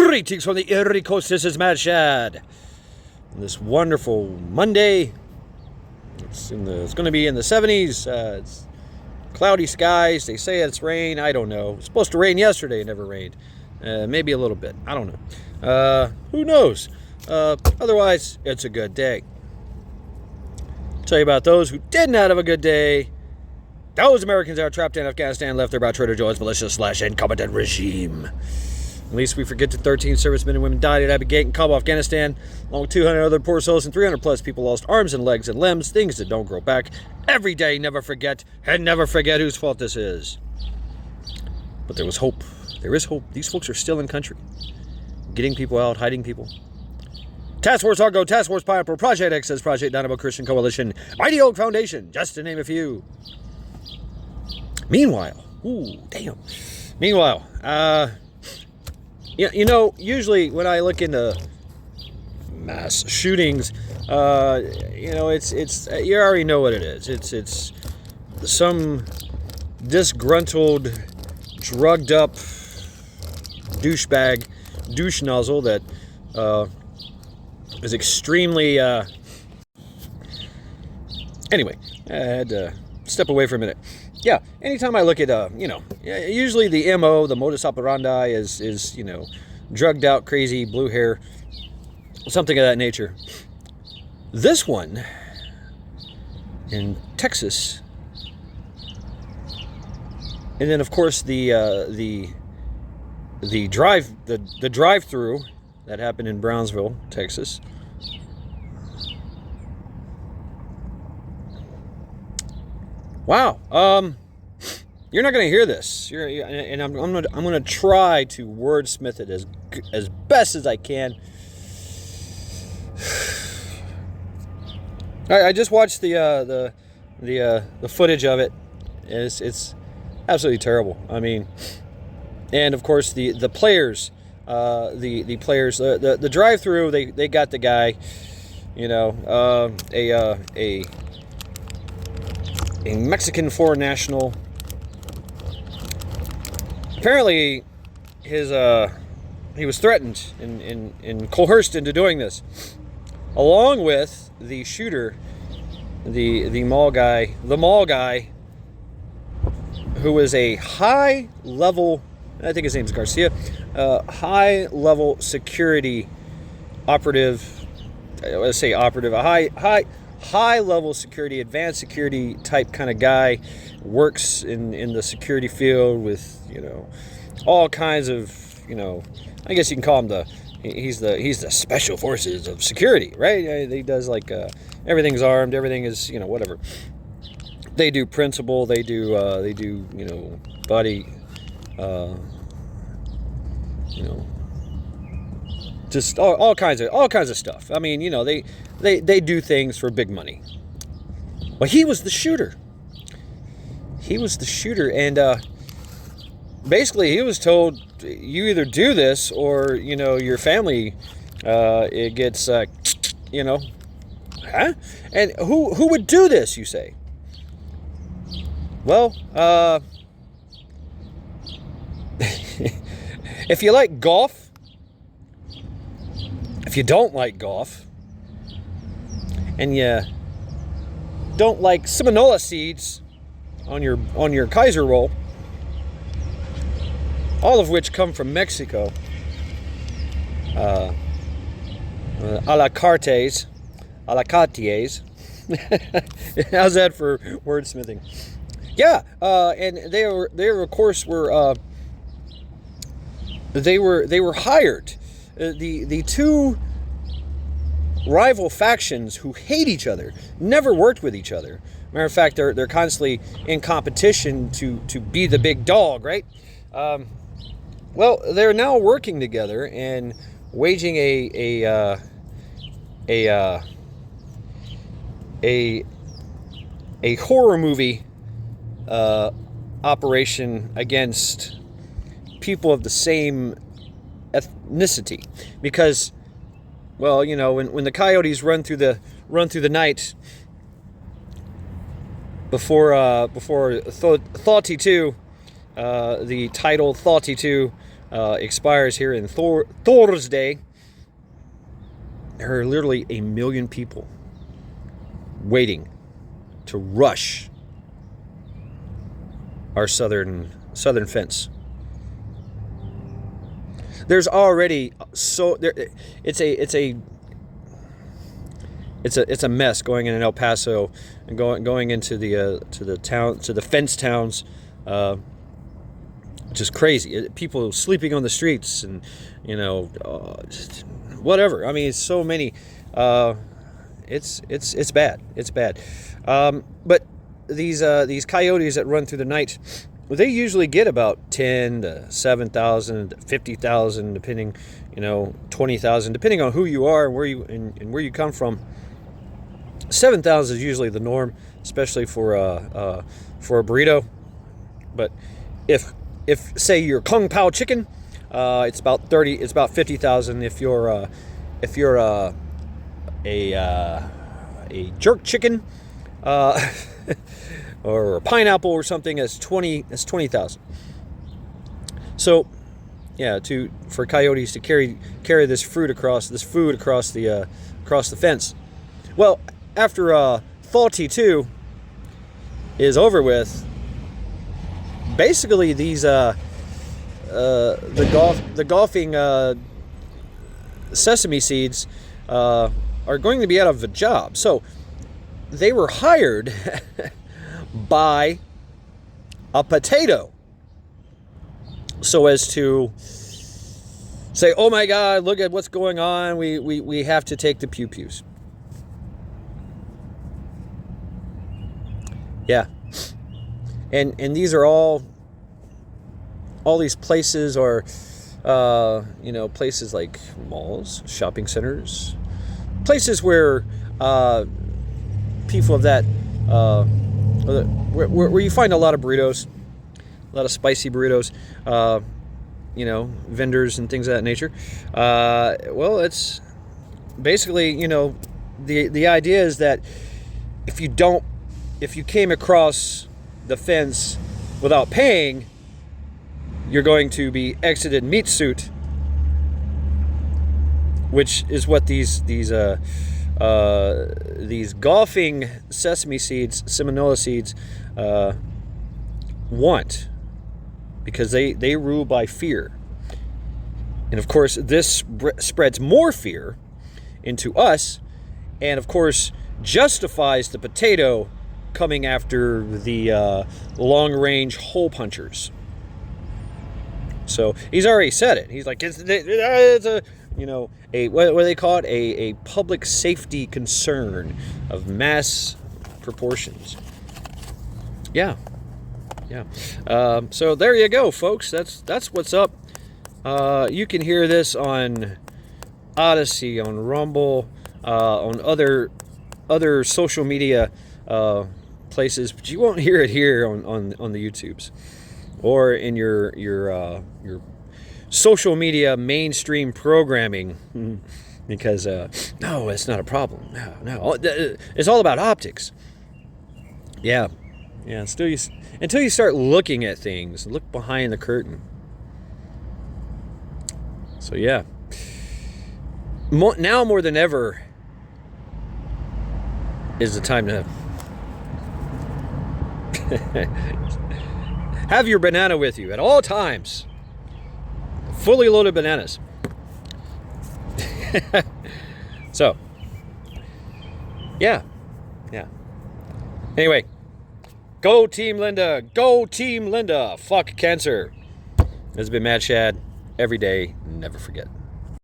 Greetings from the Erie Coast. This is Mad Shad. On this wonderful Monday. It's going to be in the 70s. It's cloudy skies. They say it's rain. I don't know. It was supposed to rain yesterday. It never rained. Maybe a little bit. I don't know. Who knows? Otherwise, it's a good day. I'll tell you about those who did not have a good day. Those Americans that are trapped in Afghanistan left there by Trader Joe's malicious/incompetent regime. At least we forget that 13 servicemen and women died at Abbey Gate in Kabul, Afghanistan, along with 200 other poor souls, and 300 plus people lost arms and legs and limbs, things that don't grow back. Every day, never forget, and never forget whose fault this is. But there was hope. There is hope. These folks are still in country. Getting people out, hiding people. Task Force Argo, Task Force Pineapple, Project Access, Project Dynamo Christian Coalition, Mighty Oak Foundation, just to name a few. Meanwhile, you know, usually when I look into mass shootings, you know, it's you already know what it is. It's some disgruntled, drugged up douche nozzle that is extremely. Anyway, I had to step away for a minute. Yeah, anytime I look at, you know, usually the MO, the modus operandi is, you know, drugged out, crazy, blue hair, something of that nature. This one in Texas, and then of course the drive-through that happened in Brownsville, Texas. Wow, you're not going to hear this. And I'm going to try to wordsmith it as best as I can. I just watched the footage of it. It's absolutely terrible. I mean, and of course the players, the drive-through, they got the guy, you know, a Mexican foreign national. Apparently, he was threatened and coerced into doing this, along with the shooter, the mall guy, who was a high-level, I think his name's Garcia, high-level security operative. Let's say operative, a high-level security, advanced security type kind of guy, works in the security field with, you know, all kinds of, you know, I guess you can call him he's the special forces of security, right? He does like everything's armed, everything is, you know, whatever. They do principal, they do you know, body, you know, just all kinds of stuff. I mean, you know, they do things for big money. Well, he was the shooter. And basically he was told, you either do this or, you know, your family it gets you know. Huh? And who would do this, you say? Well, if you like golf, if you don't like golf, and you don't like Seminola seeds on your Kaiser roll, all of which come from Mexico, a la cartes, how's that for wordsmithing? Yeah, and they were of course they were hired. The two rival factions who hate each other never worked with each other. Matter of fact, they're constantly in competition to be the big dog, right? Well, they're now working together and waging a horror movie operation against people of the same ethnicity, because, well, you know, when the coyotes run through the night before Thoughty 2, the title Thoughty 2, expires here in Thursday, there are literally 1 million people waiting to rush our southern fence. There's already it's a mess going in El Paso and going into the fence towns, which is crazy. People sleeping on the streets and just whatever. I mean, it's so many. It's bad. It's bad. But these coyotes that run through the night, they usually get about 10 to 7,000 to 50,000, depending, 20,000, depending on who you are and where you come from. 7,000 is usually the norm, especially for a burrito. But if say you're Kung Pao chicken, it's about 30. It's about 50,000. If you're a jerk chicken, or a pineapple or something, that's 20,000. So, yeah, for coyotes to carry this food across the fence. Well, after Faulty 2 is over with, basically these the golfing sesame seeds are going to be out of a job. So they were hired by a potato, so as to say, oh my God, look at what's going on, we have to take the pew-pews. Yeah. And these are all these places are places like malls, shopping centers, places where people of that where you find a lot of burritos, a lot of spicy burritos, vendors and things of that nature. Well, it's basically, the idea is that if you came across the fence without paying, you're going to be exited meat suit, which is what these golfing sesame seeds, Seminola seeds, want, because they rule by fear. And of course, this spreads more fear into us, and of course justifies the potato coming after the long-range hole punchers. So he's already said it. He's like, it's a what do they call it? A public safety concern of mass proportions. Yeah. So there you go, folks. That's what's up. You can hear this on Odyssey, on Rumble, on other social media places, but you won't hear it here on the YouTubes or in your social media mainstream programming, because no, it's not a problem. No, it's all about optics. Yeah. Until you start looking at things, look behind the curtain. So yeah, now more than ever is the time to have your banana with you at all times. Fully loaded bananas. So, yeah. Anyway, go Team Linda. Go Team Linda. Fuck cancer. This has been Mad Shad. Every day, never forget.